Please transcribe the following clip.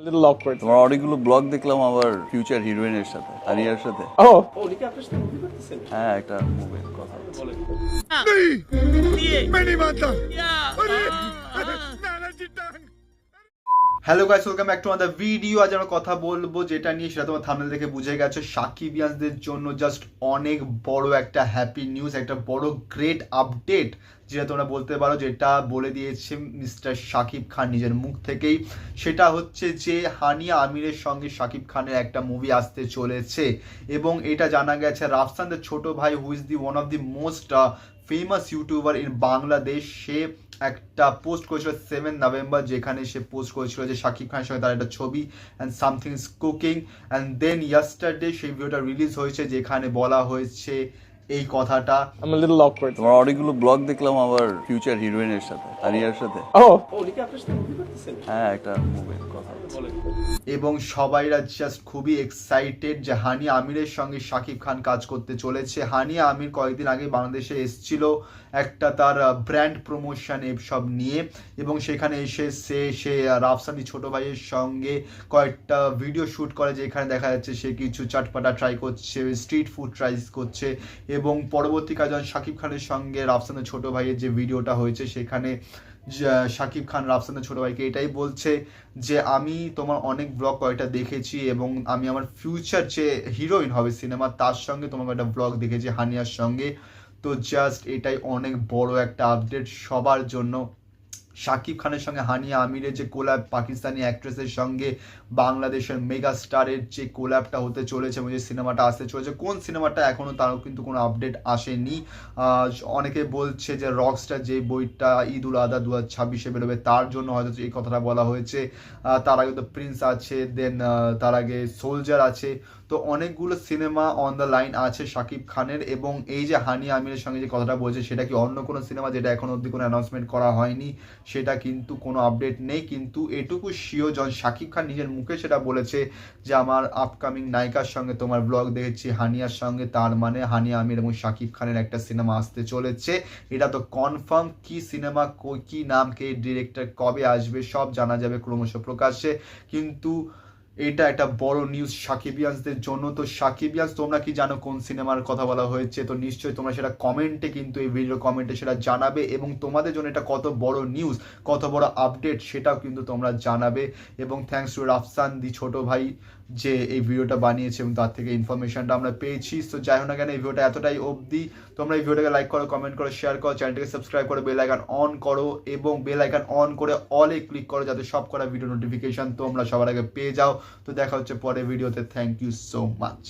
little awkward. তোমার অনেকগুলো blog দেখলাম আবার ফিউচার হিরোইনের সাথে, আরিয়ার সাথে। Oh, উনি কি আপনার সাথে মুভি করতেছেন? হ্যাঁ, একটা মুভির কথা হচ্ছে। বলেন। Hello guys, welcome back to another video. আজ আমরা কথা বলবো যেটা নিয়ে, সেটা তোমার থাম্বনেল দেখে বুঝে গেছো। সাকিবিয়ানসদের জন্য জাস্ট অনেক বড় একটা হ্যাপি নিউজ, একটা বড় গ্রেট আপডেট, যেটা তোমরা বলতে পারো, যেটা বলে দিয়েছে মিস্টার শাকিব খান নিজের মুখ থেকেই। সেটা হচ্ছে যে হানিয়া আমিরের সঙ্গে শাকিব খানের একটা মুভি আসতে চলেছে, এবং এটা জানা গেছে রাফসানদের ছোট ভাই, who is the one of the most famous youtuber in Bangladesh, সে একটা পোস্ট করেছিল 7 নভেম্বর, যেখানে সে পোস্ট করেছিল যে শাকিব খানের সঙ্গে তার একটা ছবি and something is cooking. And then yesterday সেই ভিডিওটা রিলিজ হয়েছে, যেখানে বলা হয়েছে এই কথাটা। I'm a little awkward. তোমার অনেকগুলো ব্লগ দেখলাম আবার ফিউচার হিরোইনের সাথে, আরিয়ার সাথে। Oh, উনি কি আপনার সাথে মুভি করতেছেন? হ্যাঁ, একটা মুভির কথা হচ্ছে। বলেন। এবং সবাইরা জাস্ট খুবই এক্সাইটেড যে হানিয়া আমিরের সঙ্গে শাকিব খান কাজ করতে চলেছে। হানিয়া আমির কয়েকদিন আগে বাংলাদেশে এসেছিল একটা তার ব্র্যান্ড প্রমোশন এসব নিয়ে, এবং সেখানে এসে সে রাফসানি ছোট ভাইয়ের সঙ্গে কয়েকটা ভিডিও শ্যুট করে, যেখানে দেখা যাচ্ছে সে কিছু চটপাটা ট্রাই করছে, স্ট্রিট ফুড ট্রাই করছে। এবং পরবর্তীকালে যখন শাকিব খানের সঙ্গে রাফসানের ছোট ভাইয়ের যে ভিডিওটা হয়েছে, সেখানে শাকিব খান রাফসানের ছোট ভাইকে এটাই বলছে যে আমি তোমার অনেক ব্লগ কয়েকটা দেখেছি, এবং আমি আমার ফিউচার যে হিরোইন হবে সিনেমা, তার সঙ্গে তোমার একটা ব্লগ দেখেছি হানিয়ার সঙ্গে। তো জাস্ট এটাই অনেক বড় একটা আপডেট সবার জন্য। শাকিব খানের সঙ্গে হানিয়া আমিরের যে কোল্যাব, পাকিস্তানি অ্যাক্ট্রেসের সঙ্গে বাংলাদেশের মেগা স্টারের যে কোল্যাবটা হতে চলেছে, এবং যে সিনেমাটা আসতে চলেছে, কোন সিনেমাটা এখনও তারও কিন্তু কোনো আপডেট আসেনি। অনেকে বলছে যে রকস্টার যে বইটা ঈদ উল আদহা 2026 বেরোবে, তার জন্য হয়তো এই কথাটা বলা হয়েছে। তার আগে তো প্রিন্স আছে, দেন তার আগে সোলজার আছে। তো অনেকগুলো সিনেমা অন দ্য লাইন আছে শাকিব খানের, এবং এই যে হানিয়া আমিরের সঙ্গে যে কথাটা বলছে, সেটা কি অন্য কোনো সিনেমা যেটা এখন অবধি কোনো অ্যানাউন্সমেন্ট করা হয়নি, সেটা কিন্তু কোনো আপডেট নেই। কিন্তু এটুকু শিওর, যখন শাকিব খান নিজের মুখে সেটা বলেছে যে আমার আপকামিং নায়িকার সঙ্গে তোমার ব্লগ দেখেছি হানিয়ার সঙ্গে, তার মানে হানিয়া আমির এবং শাকিব খানের একটা সিনেমা আসতে চলেছে। এটা তো কনফার্ম। কি সিনেমা, কি নাম, কে ডিরেক্টর, কবে আসবে, সব জানা যাবে ক্রমশ প্রকাশ্যে। কিন্তু এটা একটা বড় নিউজ সাকিবিয়ানসদের জন্য। তো সাকিবিয়ানস, তোমরা কি জানো কোন সিনেমার কথা বলা হয়েছে? তো নিশ্চয়ই তোমরা সেটা কমেন্টে, কিন্তু এই ভিডিও কমেন্টে সেটা জানাবে, এবং তোমাদের জন্য এটা কত বড় নিউজ, কত বড় আপডেট, সেটাও কিন্তু তোমরা জানাবে। এবং থ্যাঙ্কস টু রাফসান দি ছোট ভাই, যে এই ভিডিওটা বানিয়েছে এবং তার থেকে ইনফরমেশনটা আমরা পেয়েছি। তো যাই হোক না কেন, এই ভিডিওটা এতটাই অবধি। তোমরা এই ভিডিওটাকে লাইক করো, কমেন্ট করো, শেয়ার করো, চ্যানেলটাকে সাবস্ক্রাইব করো, বেল আইকন অন করো, এবং বেল আইকন অন করে অলে ক্লিক করো, যাতে সব করা ভিডিও নোটিফিকেশন তোমরা সবার আগে পেয়ে যাও। তো দেখা হচ্ছে পরের ভিডিওতে। Thank you so much.